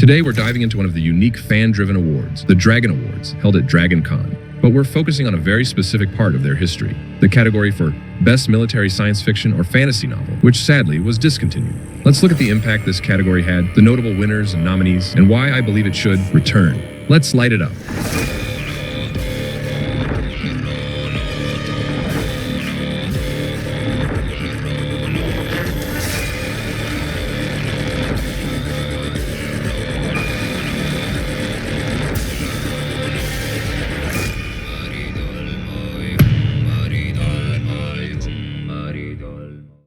Today, we're diving into one of the unique fan-driven awards, the Dragon Awards, held at DragonCon. But we're focusing on a very specific part of their history, the category for Best Military Science Fiction or Fantasy Novel, which sadly was discontinued. Let's look at the impact this category had, the notable winners and nominees, and why I believe it should return. Let's light it up.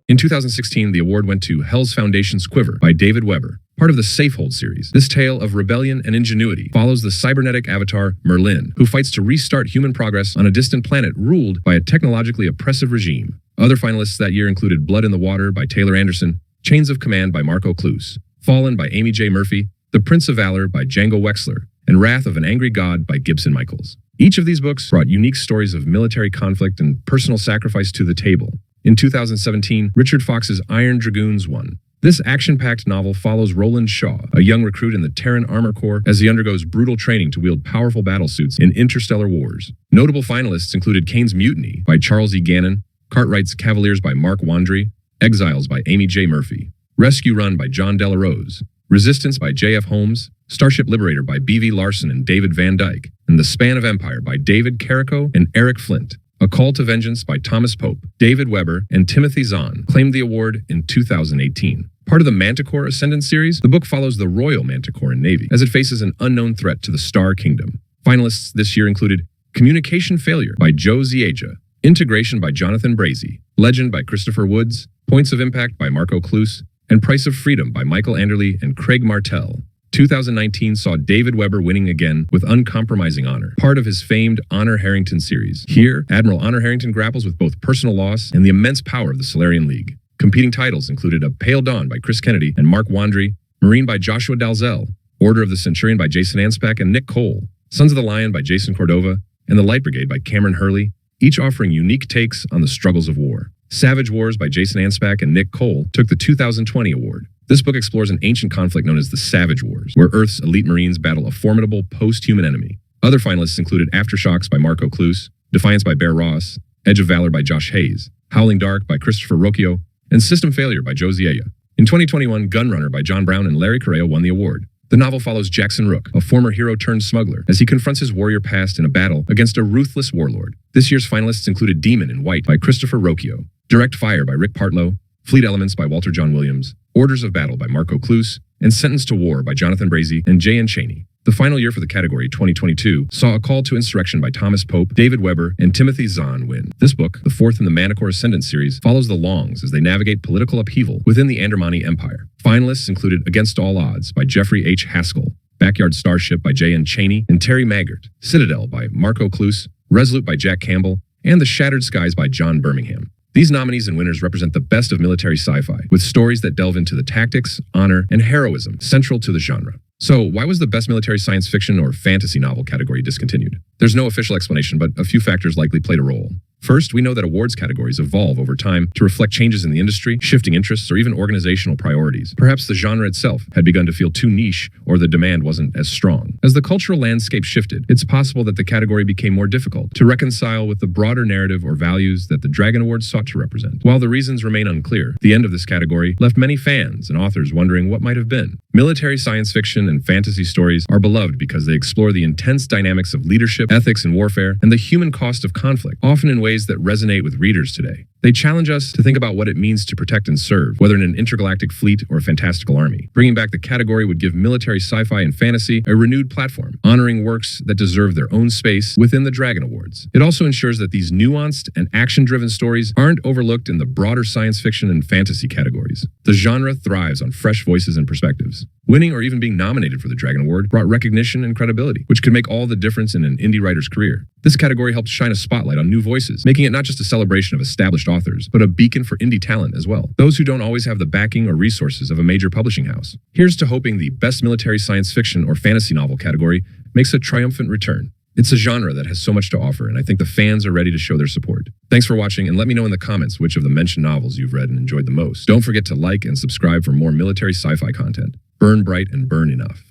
In 2016, the award went to Hell's Foundation's Quiver by David Weber, part of the Safehold series. This tale of rebellion and ingenuity follows the cybernetic avatar Merlin, who fights to restart human progress on a distant planet ruled by a technologically oppressive regime. Other finalists that year included Blood in the Water by Taylor Anderson, Chains of Command by Marco Cluse, Fallen by Amy J. Murphy, The Prince of Valor by Django Wexler, and Wrath of an Angry God by Gibson Michaels. Each of these books brought unique stories of military conflict and personal sacrifice to the table. In 2017, Richard Fox's Iron Dragoons won. This action-packed novel follows Roland Shaw, a young recruit in the Terran Armor Corps, as he undergoes brutal training to wield powerful battlesuits in interstellar wars. Notable finalists included Kane's Mutiny by Charles E. Gannon, Cartwright's Cavaliers by Mark Wandry, Exiles by Amy J. Murphy, Rescue Run by John Delarose, Resistance by J.F. Holmes, Starship Liberator by B.V. Larson and David Van Dyke, and The Span of Empire by David Carrico and Eric Flint. A Call to Vengeance by Thomas Pope, David Weber, and Timothy Zahn claimed the award in 2018. Part of the Manticore Ascendant series, the book follows the Royal Manticore Navy as it faces an unknown threat to the Star Kingdom. Finalists this year included Communication Failure by Joe Zieja, Integration by Jonathan Brazee, Legend by Christopher Woods, Points of Impact by Marco Cluse, and Price of Freedom by Michael Anderle and Craig Martell. 2019 saw David Weber winning again with Uncompromising Honor, part of his famed Honor Harrington series. Here, Admiral Honor Harrington grapples with both personal loss and the immense power of the Solarian League. Competing titles included A Pale Dawn by Chris Kennedy and Mark Wandry, Marine by Joshua Dalzell, Order of the Centurion by Jason Anspach and Nick Cole, Sons of the Lion by Jason Cordova, and The Light Brigade by Cameron Hurley, each offering unique takes on the struggles of war. Savage Wars by Jason Anspach and Nick Cole took the 2020 award. This book explores an ancient conflict known as the Savage Wars, where Earth's elite Marines battle a formidable post-human enemy. Other finalists included Aftershocks by Marco Cluse, Defiance by Bear Ross, Edge of Valor by Josh Hayes, Howling Dark by Christopher Rocchio, and System Failure by Joe Zieja. In 2021, Gunrunner by John Brown and Larry Correa won the award. The novel follows Jackson Rook, a former hero-turned-smuggler, as he confronts his warrior past in a battle against a ruthless warlord. This year's finalists included Demon in White by Christopher Rocchio, Direct Fire by Rick Partlow, Fleet Elements by Walter John Williams, Orders of Battle by Marco Cluse, and Sentenced to War by Jonathan Brazee and J.N. Chaney. The final year for the category, 2022, saw A Call to Insurrection by Thomas Pope, David Weber, and Timothy Zahn win. This book, the fourth in the Manticore Ascendant series, follows the Longs as they navigate political upheaval within the Andromani Empire. Finalists included Against All Odds by Jeffrey H. Haskell, Backyard Starship by J.N. Chaney and Terry Maggart, Citadel by Marco Cluse, Resolute by Jack Campbell, and The Shattered Skies by John Birmingham. These nominees and winners represent the best of military sci-fi, with stories that delve into the tactics, honor, and heroism central to the genre. So, why was the best military science fiction or fantasy novel category discontinued? There's no official explanation, but a few factors likely played a role. First, we know that awards categories evolve over time to reflect changes in the industry, shifting interests, or even organizational priorities. Perhaps the genre itself had begun to feel too niche, or the demand wasn't as strong. As the cultural landscape shifted, it's possible that the category became more difficult to reconcile with the broader narrative or values that the Dragon Awards sought to represent. While the reasons remain unclear, the end of this category left many fans and authors wondering what might have been. Military science fiction and fantasy stories are beloved because they explore the intense dynamics of leadership, ethics in warfare, and the human cost of conflict, often in ways that resonate with readers today. They challenge us to think about what it means to protect and serve, whether in an intergalactic fleet or a fantastical army. Bringing back the category would give military sci-fi and fantasy a renewed platform, honoring works that deserve their own space within the Dragon Awards. It also ensures that these nuanced and action-driven stories aren't overlooked in the broader science fiction and fantasy categories. The genre thrives on fresh voices and perspectives. Winning or even being nominated for the Dragon Award brought recognition and credibility, which could make all the difference in an indie writer's career. This category helped shine a spotlight on new voices, making it not just a celebration of established authors, but a beacon for indie talent as well, those who don't always have the backing or resources of a major publishing house. Here's to hoping the best military science fiction or fantasy novel category makes a triumphant return. It's a genre that has so much to offer, and I think the fans are ready to show their support. Thanks for watching, and let me know in the comments which of the mentioned novels you've read and enjoyed the most. Don't forget to like and subscribe for more military sci-fi content. Burn bright and burn enough.